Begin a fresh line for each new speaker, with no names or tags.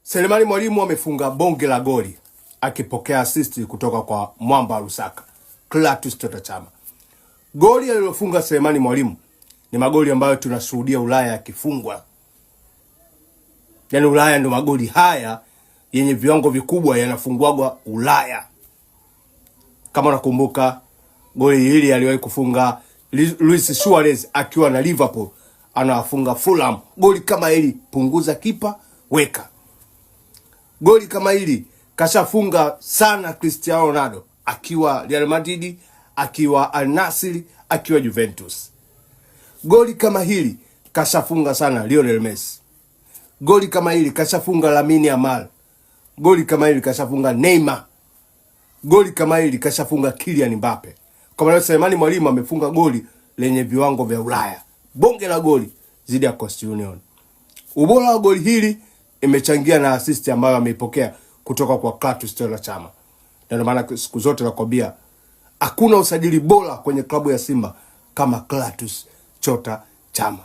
Selemani Mwalimu amefunga bonge la goli akipokea assist kutoka kwa Mwamba Lusaka, Clatous Chota Chama. Goli alilofunga Selemani Mwalimu ni magoli ambayo tunashuhudia Ulaya yakifungwa. Yaani Ulaya ndio magoli haya yenye viwango vikubwa yanafungwagwa Ulaya. Kama unakumbuka goli hili aliwahi kufunga Luis Suarez akiwa na Liverpool, anafunga Fulham. Goli kama hili punguza kipa weka. Goli kama hili kashafunga sana Cristiano Ronaldo akiwa Real Madrid, akiwa Al Nassr, akiwa Juventus. Goli kama hili kashafunga sana Lionel Messi. Goli kama hili kashafunga Lamine Yamal. Goli kama hili kashafunga Neymar. Goli kama hili kashafunga Kylian Mbappe. Kwa maana Selemani Mwalimu amefunga goli lenye viwango vya Ulaya. Bonge la goli zidi ya Coast Union. Ubora wa goli hili imechangia na assist ambayo ameipokea kutoka kwa Clatous Chota Chama. Ndio maana siku zote nakwambia hakuna usajili bora kwenye klabu ya Simba kama Clatous Chota Chama.